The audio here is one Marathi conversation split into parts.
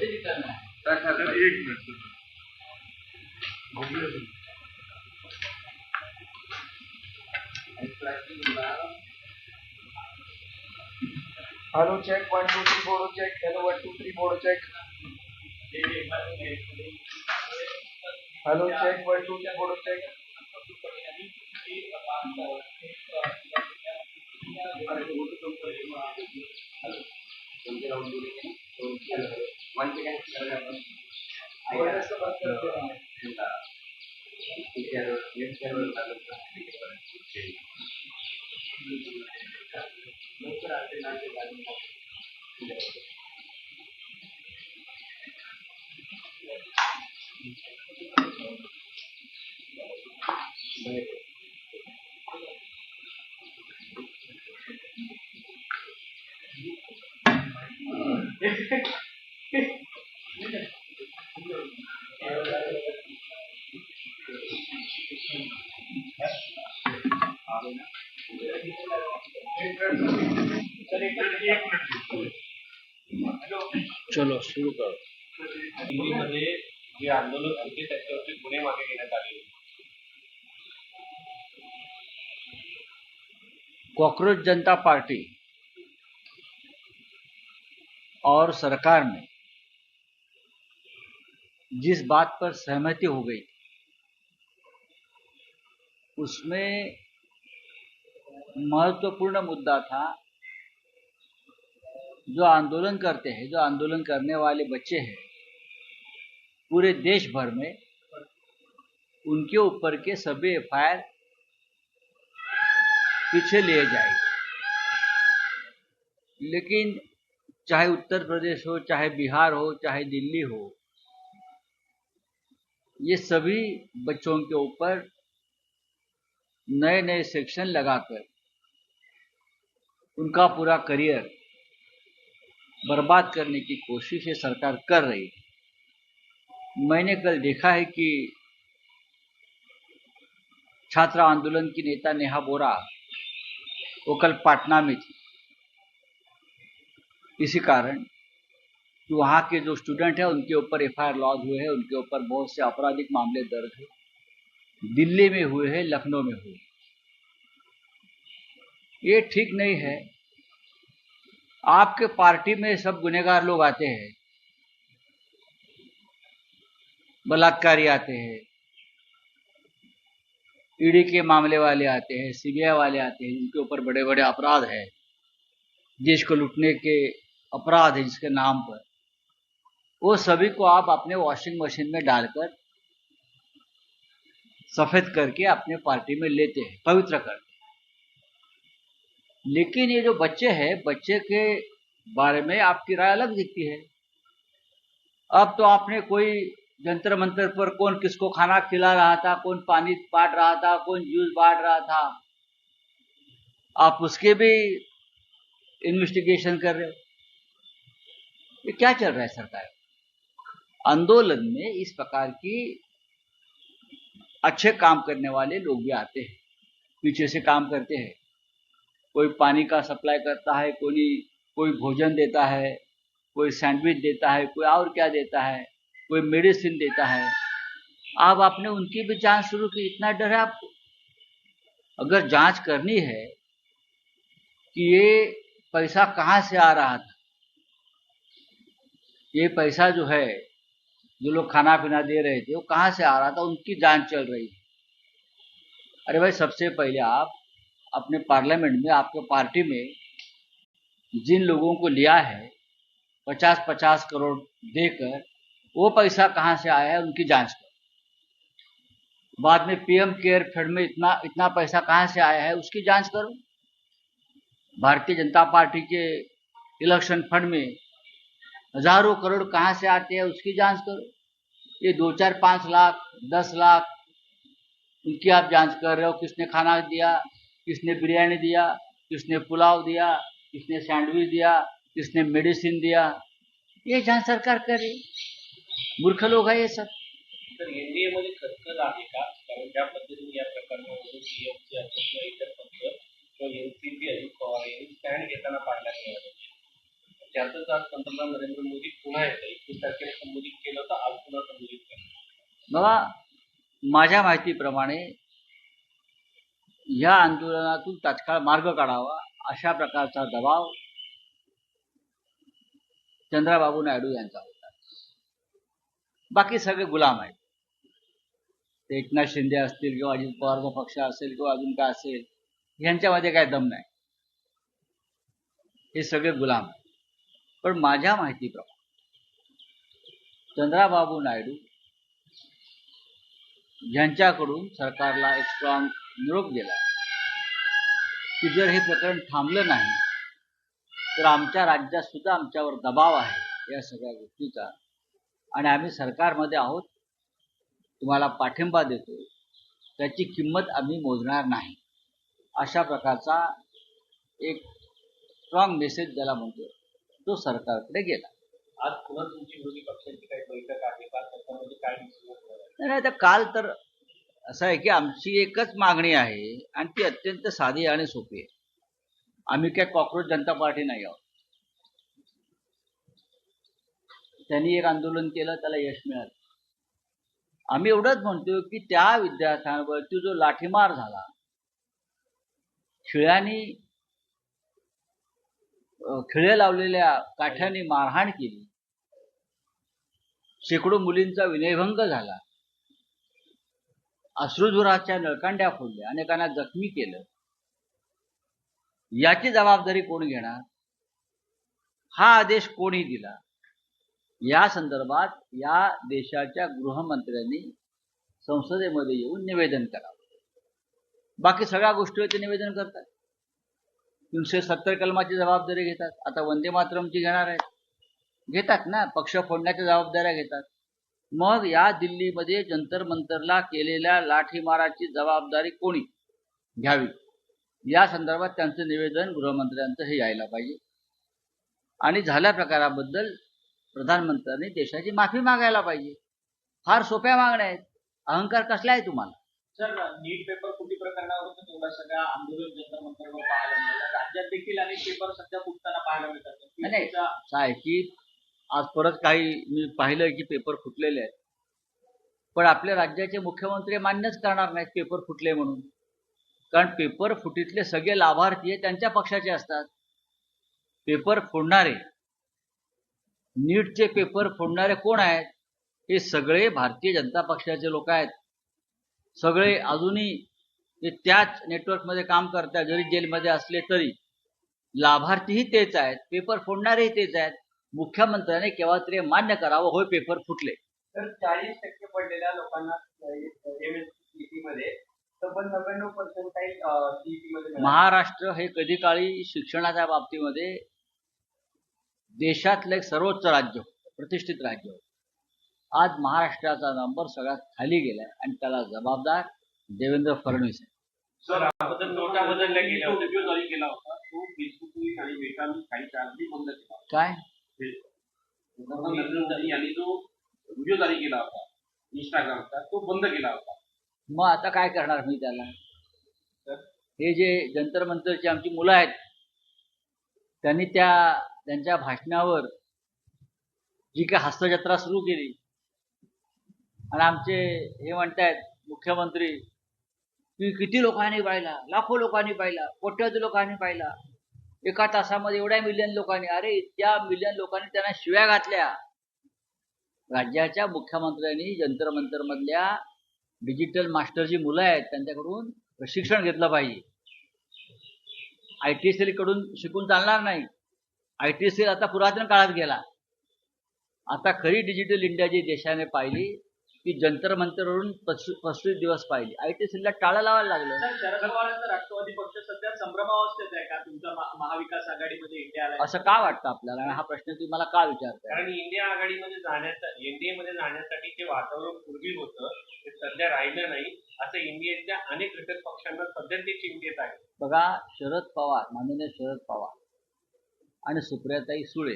एक मिनट हेलो चेक 1 2 3 बोलो चेक हेलो 1 2 3 बोलो चेक हेलो चेक 1 2 3 बोलो चेक चलो सुरू करो. दिल्लीमध्ये जे आंदोलन होते त्याच्यावरचे गुन्हे मागे घेण्यात आले. कॉकरोच जनता पार्टी और सरकार में जिस बात पर सहमति हो गई उसमें महत्वपूर्ण मुद्दा था जो आंदोलन करते हैं, जो आंदोलन करने वाले बच्चे हैं पूरे देश भर में, उनके ऊपर के सभी एफआईआर पीछे लिए जाएगी. लेकिन चाहे उत्तर प्रदेश हो, चाहे बिहार हो, चाहे दिल्ली हो, ये सभी बच्चों के ऊपर नए नए सेक्शन लगाकर उनका पूरा करियर बर्बाद करने की कोशिश ये सरकार कर रही है. मैंने कल देखा है कि छात्र आंदोलन की नेता नेहा बोरा वो कल पटना में थी. इसी कारण कि वहाँ के जो स्टूडेंट हैं उनके ऊपर एफआईआर लॉन्च हुए हैं, उनके ऊपर बहुत से आपराधिक मामले दर्ज हैं. दिल्ली में हुए हैं, लखनऊ में हुए. ये ठीक नहीं है. आपके पार्टी में सब गुनहगार लोग आते हैं, बलात्कारी आते हैं, ईडी के मामले वाले आते हैं, सीबीआई वाले आते हैं, जिनके ऊपर बड़े बड़े अपराध है, देश को लूटने के अपराध है जिसके नाम पर, वो सभी को आप अपने वॉशिंग मशीन में डालकर सफेद करके अपने पार्टी में लेते हैं, पवित्र करते हैं. लेकिन ये जो बच्चे हैं, बच्चे के बारे में आपकी राय अलग दिखती है. अब तो आपने कोई जंतर मंतर पर कौन किसको खाना खिला रहा था, कौन पानी बांट रहा था, कौन जूस बांट रहा था, आप उसके भी इन्वेस्टिगेशन कर रहे हो. ये क्या चल रहा है सरकार? आंदोलन में इस प्रकार की अच्छे काम करने वाले लोग भी आते हैं, पीछे से काम करते हैं. कोई पानी का सप्लाई करता है, कोई भोजन देता है, कोई सैंडविच देता है, कोई और क्या देता है, कोई मेडिसिन देता है. अब आपने उनकी भी जांच शुरू की. इतना डर है आपको? अगर जांच करनी है कि ये पैसा कहाँ से आ रहा था, ये पैसा जो है, जो लोग खाना पीना दे रहे थे, वो कहाँ से आ रहा था, उनकी जांच चल रही है. अरे भाई, सबसे पहले आप अपने पार्लियामेंट में, आपके पार्टी में जिन लोगों को लिया है 50-50 करोड़ देकर, वो पैसा कहाँ से आया है उनकी जांच करो. बाद में पीएम केयर फंड में इतना पैसा कहाँ से आया है उसकी जांच करो. भारतीय जनता पार्टी के इलेक्शन फंड में हजारों करोड़ कहाँ से आते हैं उसकी जांच करो. ये 2-4-5 लाख 10 लाख उनकी आप जांच कर रहे हो. किसने खाना दिया, किसने बिरयानी दिया, किसने पुलाव दिया, किसने सैंडविच दिया, किसने मेडिसिन दिया, ये जांच सरकार करे. मूर्ख लोग है ये सब. तर एनडीए मध्ये खतखत आहे का? कारण ज्या पद्धतीने या प्रकरणामध्ये सीएमचे अध्यक्ष इतर पक्ष किंवा एनसीपी अजित पवार यांनी स्टँड घेताना पाडण्यात आलं. त्यातच आज पंतप्रधान नरेंद्र मोदी पुन्हा येत 21 तारखेला संबोधित केलं तर आज पुन्हा संबोधित केलं. बघा, माझ्या माहितीप्रमाणे या आंदोलनातून तात्काळ मार्ग काढावा अशा प्रकारचा दबाव चंद्राबाबू नायडू यांचा होता. बाकी सगळे गुलाम आहेत. ते एकनाथ शिंदे असतील किंवा अजित पवारचा पक्ष असेल किंवा अजून काय असेल, यांच्यामध्ये काय दम नाही. हे सगळे गुलाम आहेत. पण माझ्या माहितीप्रमाणे चंद्राबाबू नायडू यांच्याकडून सरकारला एक स्ट्रॉंग निरोप गेला की जर हे प्रकरण थांबलं नाही तर आमच्या राज्यात सुद्धा आमच्यावर दबाव आहे या सगळ्या गोष्टीचा, आणि आम्ही सरकारमध्ये आहोत, तुम्हाला पाठिंबा देतो, त्याची किंमत आम्ही मोजणार नाही, अशा प्रकारचा एक स्ट्रॉंग मेसेज ज्याला म्हणतो तो सरकारकडे गेला. आज पुन्हा तुमची विरोधी पक्षांची काही बैठक आहे का, त्याच्यामध्ये काय डिसिजन? नाही, तर काल तर असं आहे की आमची एकच मागणी आहे आणि ती अत्यंत साधी आणि सोपी आहे. आम्ही काय कॉक्रोच जनता पार्टी नाही आहोत. त्यांनी एक आंदोलन केलं, त्याला यश मिळालं. आम्ही एवढंच म्हणतो की त्या विद्यार्थ्यांवरती जो लाठीमार झाला, खिळे लावलेल्या काठ्याने मारहाण केली, शेकडो मुलींचा विनयभंग झाला, अश्रुधुराच्या नळकांड्या फोडल्या, अनेकांना जखमी केलं, याची जबाबदारी कोण घेणार? हा आदेश कोणी दिला? या संदर्भात या देशाच्या गृहमंत्र्यांनी संसदेमध्ये येऊन निवेदन करावं. बाकी सगळ्या गोष्टीवर ते निवेदन करतात. 370 कलमाची जबाबदारी घेतात. आता वंदे मातरमची घेणार आहेत, घेतात ना, पक्ष फोडण्याच्या जबाबदाऱ्या घेतात. मग या दिल्लीमध्ये जंतर मंतरला केलेल्या लाठीमाराची जबाबदारी कोणी घ्यावी या संदर्भात त्यांचं निवेदन गृहमंत्र्यांचं हे यायला पाहिजे. आणि झाल्या प्रकाराबद्दल प्रधानमंत्र्यांनी देशाची माफी मागायला पाहिजे. फार सोप्या मागण्या आहेत. अहंकार कसला आहे तुम्हाला? सर, नीट पेपर फुटी प्रकरणावर तेवढा सगळा आंदोलन जंतर मंतरवर पाहायला मिळालं. राज्यात देखील अनेक पेपर सध्या फुटताना पाहायला मिळतात. नाही, असं आहे की आज परत काही मी पाहिलं की पेपर फुटलेले आहेत, पण आपल्या राज्याचे मुख्यमंत्री मान्यच करणार नाहीत पेपर फुटले म्हणून. कारण पेपर फुटीतले सगळे लाभार्थी हे त्यांच्या पक्षाचे असतात. पेपर फोडणारे, नीटचे पेपर फोडणारे कोण आहेत? हे सगळे भारतीय जनता पक्षाचे लोक आहेत. सगळे अजूनही ते त्याच नेटवर्कमध्ये काम करतात, जरी जेलमध्ये असले तरी. लाभार्थीही तेच आहेत, पेपर फोडणारेही तेच आहेत. मुख्यमंत्र्यांनी केव्हा तरी मान्य करावं, होय पेपर फुटले. तर 40% पडलेल्या लोकांना सीईटी मध्ये तब्बल 99% सीईटी मध्ये महाराष्ट्र हे कधी काळी शिक्षणाच्या बाबतीमध्ये देशातलं एक सर्वोच्च राज्य, प्रतिष्ठित राज्य होतं. आज महाराष्ट्राचा नंबर सगळ्यात खाली गेलाय आणि त्याला जबाबदार देवेंद्र फडणवीस आहे. सर, अगोदर नोटा बदलल्या गेल्या होत्या, व्हिडिओ जारी केला होता, तो फेसबुक आणि मेटाने काही काळजी बंद केला. काय नरेंद्र मोदी यांनी जो व्हिडिओ जारी केला होता इंस्टाग्रामचा, तो बंद केला होता. मग आता काय करणार मी त्याला? हे जे जंतर मंतरची आमची मुलं आहेत, त्यांनी त्यांच्या भाषणावर जी काही हास्यजत्रा सुरू केली आणि आमचे हे म्हणतायत मुख्यमंत्री की किती लोकांनी पाहिला, लाखो लोकांनी पाहिला, कोट्यावधी लोकांनी पाहिला, एका तासामध्ये एवढ्या मिलियन लोकांनी. अरे, इतक्या मिलियन लोकांनी त्यांना शिव्या घातल्या. राज्याच्या मुख्यमंत्र्यांनी जंतर मंतर मधल्या डिजिटल मास्टर जी मुलं आहेत त्यांच्याकडून प्रशिक्षण घेतलं पाहिजे. IT सेल कडून शिकून चालणार नाही. IT सेल आता पुरातन काळात गेला. आता खरी डिजिटल इंडिया जी देशाने पाहिली ती जंतर मंतरवरून 35 दिवस पाहिली. IT सेलला टाळं लावायला लागलं. शरद पवारांचा राष्ट्रवादी पक्ष सध्या संभ्रमावस्थेत आहे का? तुमचा महाविकास आघाडीमध्ये इंडिया आला असं का वाटतं आपल्याला? आणि हा प्रश्न तुम्ही मला का विचारताय? कारण इंडिया आघाडीमध्ये एनडीए मध्ये जाण्यासाठी जे वातावरण पूर्वी होतं ते सध्या राहिलं नाही, असं इंडियातल्या अनेक घटक पक्षांना सध्या ते चिंतेत आहे. बघा, शरद पवार, माननीय शरद पवार आणि सुप्रियाताई सुळे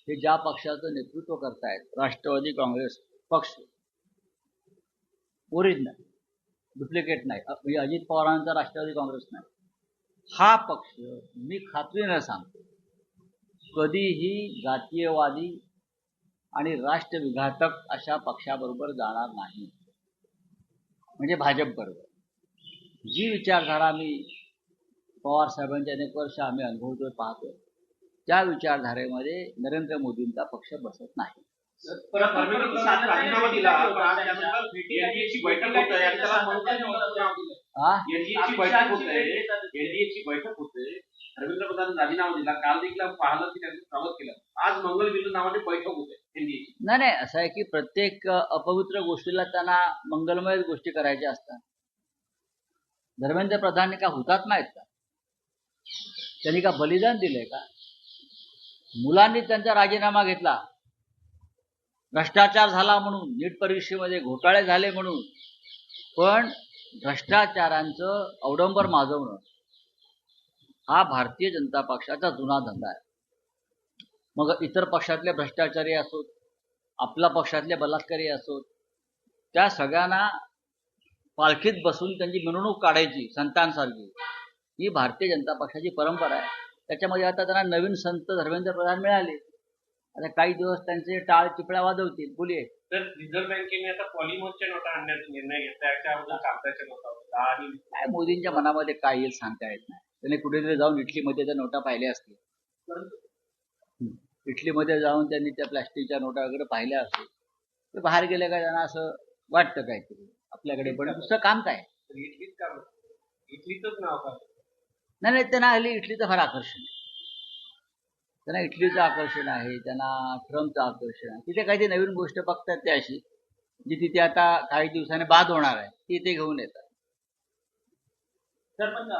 हे ज्या पक्षाचं नेतृत्व करतायत, राष्ट्रवादी काँग्रेस पक्ष, ओरिजिनल, डुप्लिकेट नाही. म्हणजे अजित पवारांचा राष्ट्रवादी काँग्रेस नाही. हा पक्ष मी खात्रीने सांगतो कधीही जातीयवादी आणि राष्ट्रविघातक अशा पक्षाबरोबर जाणार नाही, म्हणजे भाजपबरोबर. जी विचारधारा मी पवार साहेबांच्या अनेक वर्ष आम्ही अनुभवतोय, पाहतोय, त्या विचारधारेमध्ये नरेंद्र मोदींचा पक्ष बसत नाही. राजीनामा दिला, पण आज त्यानंतर एनडीएची बैठक होत आहे आणि त्याला एनडीएची बैठक होते. धर्मेंद्र प्रधान राजीनामा दिला, काल देखील पाहिलं की त्यांनी स्वागत केलं. आज मंगल बिंदू नावाने बैठक होते एनडीएची. नाही, असं आहे की प्रत्येक अपवित्र गोष्टीला त्यांना मंगलमय गोष्टी करायच्या असतात. धर्मेंद्र प्रधानने का हुतात्मा आहेत का? त्यांनी का बलिदान दिलंय का? मुलांनी त्यांचा राजीनामा घेतला, भ्रष्टाचार झाला म्हणून, नीट परीक्षेमध्ये घोटाळे झाले म्हणून. पण भ्रष्टाचारांचं अवडंबर माजवणं हा भारतीय जनता पक्षाचा जुना धंदा आहे. मग इतर पक्षातले भ्रष्टाचारी असोत, आपल्या पक्षातले बलात्कारी असोत, त्या सगळ्यांना पालखीत बसून त्यांची मिरवणूक काढायची संतांसारखी, ही भारतीय जनता पक्षाची परंपरा आहे. त्याच्यामध्ये आता त्यांना नवीन संत धर्मेंद्र प्रधान मिळाले. आता काही दिवस त्यांचे टाळ चिपळ्या वाजवतील, बोलिये. तर रिझर्व्ह बँकेने आता पॉलिमरच्या नोटा आणण्याचा निर्णय घेतला, याच्या अगोदर कागदाच्या नोटा होत्या. आणि काय मोदींच्या मनामध्ये काय येईल सांगता येत नाही. त्यांनी कुठेतरी जाऊन इटलीमध्ये त्या नोटा पाहिल्या असतील, इटलीमध्ये जाऊन त्यांनी त्या प्लॅस्टिकच्या नोटा वगैरे पाहिल्या असतील. ते बाहेर गेले का त्यांना असं वाटतं काहीतरी आपल्याकडे, पण दुसरं काम काय. इटलीच का, इटलीचंच नाव का? नाही, त्यांना हल्ली इटलीचं फार आकर्षण आहे. त्यांना इटलीचं आकर्षण आहे, त्यांना ट्रम्पचं आकर्षण आहे. तिथे काहीतरी नवीन गोष्ट बघतात ते अशी, जी तिथे आता काही दिवसांनी बाद होणार आहे, ती ते घेऊन येतात. सर, पण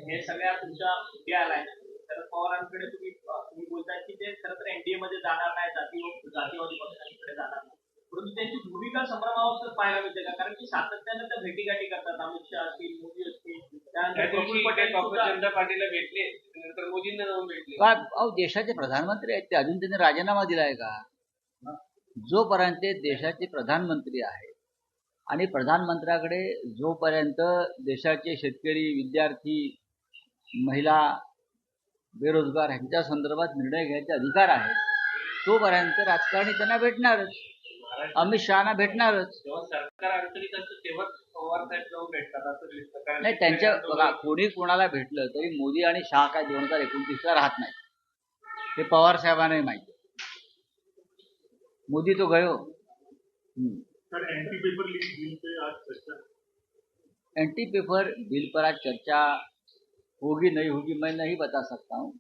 हे सगळ्या तुमच्या उद्या आलाय, शरद पवारांकडे तुम्ही बोलताय की ते खरं तर एनडीए मध्ये जाणार नाही, जातीवादी पक्षांकडे जाणार नाही. परंतु त्यांची भूमिका संभ्रमावस्थेत पाहायला मिळते का? कारण की सातत्यानं त्या भेटीगाठी करतात, अमित शहा असतील, मोदी असतील, त्यानंतर पटेल जनता पार्टीला भेटले, नंतर मोदींना जाऊन भेटले. काय अहो, देशाचे प्रधानमंत्री आहेत ते, अजून त्यांनी राजीनामा दिलाय का? जोपर्यंत ते देशाचे प्रधानमंत्री आहेत आणि प्रधानमंत्र्याकडे जोपर्यंत देशाचे शेतकरी, विद्यार्थी, महिला, बेरोजगार यांच्या संदर्भात निर्णय घ्यायचे अधिकार आहेत, तोपर्यंत राजकारणी त्यांना भेटणारच, अमित शहाना भेटणारच. जेव्हा सरकार अडचणीत असतं तेव्हा पवार साहेब जाऊन भेटतात असं दिसतं. नाही, त्यांच्या बघा, कोणी कोणाला भेटलं तरी मोदी आणि शहा काय 2029ला राहत नाही, हे पवार साहेबांनाही माहिती. मोदी तो गयो. Anti paper leak bill pay आज चर्चा, एंटी पेपर बिल पर आज चर्चा होगी नहीं होगी मैं नहीं बता सकता हूँ.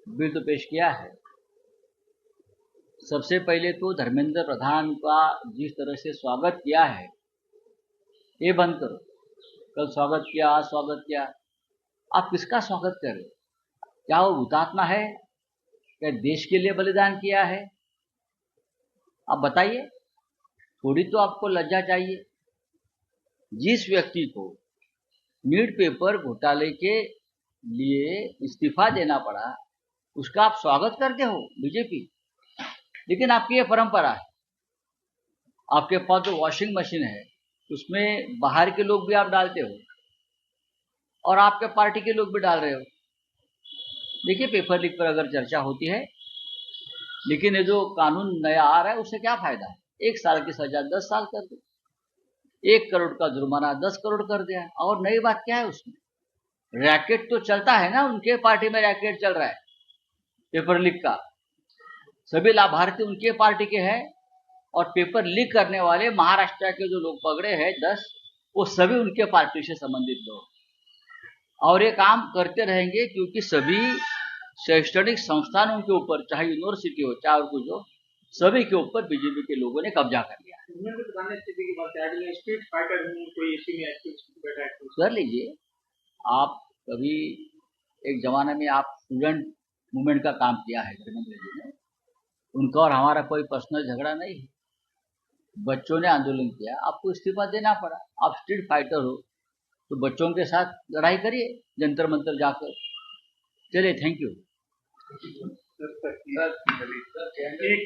बिल तो पेश किया है. सबसे पहले तो धर्मेंद्र प्रधान का जिस तरह से स्वागत किया है, ये बंद करो. कल स्वागत किया, आज स्वागत किया, आप किसका स्वागत कर रहे? क्या वो हुतात्मा है? क्या देश के लिए बलिदान किया है? आप बताइए. थोड़ी तो आपको लज्जा चाहिए. जिस व्यक्ति को नीट पेपर घोटाले के लिए इस्तीफा देना पड़ा, उसका आप स्वागत करते हो बीजेपी. लेकिन आपकी ये परंपरा है, आपके पास जो वॉशिंग मशीन है उसमें बाहर के लोग भी आप डालते हो और आपके पार्टी के लोग भी डाल रहे हो. देखिए, पेपर लीक पर अगर चर्चा होती है, लेकिन ये जो कानून नया आ रहा है उससे क्या फायदा है? 1 साल की सजा 10 साल कर दो, 1 करोड़ का जुर्माना 10 करोड़ कर दिया. और नई बात क्या है उसमें? रैकेट तो चलता है ना, उनके पार्टी में रैकेट चल रहा है पेपर लीक का. सभी लाभार्थी उनके पार्टी के हैं और पेपर लीक करने वाले महाराष्ट्र के जो लोग पकड़े हैं 10, वो सभी उनके पार्टी से संबंधित लोग, और ये काम करते रहेंगे क्योंकि सभी शैक्षणिक संस्थानों के ऊपर, चाहे यूनिवर्सिटी हो चाहे और कुछ हो, सभी के ऊपर बीजेपी के लोगों ने कब्जा कर लिया. कर लीजिए आप. कभी एक जमाने में आप स्टूडेंट मूवमेंट का काम किया है धर्मेंद्र जी ने, उनका और हमारा कोई पर्सनल झगड़ा नहीं है. बच्चों ने आंदोलन किया, आपको इस्तीफा देना पड़ा. आप स्ट्रीट फाइटर हो तो बच्चों के साथ लड़ाई करिए जंतर मंतर जाकर. चलिए, थैंक यू. एक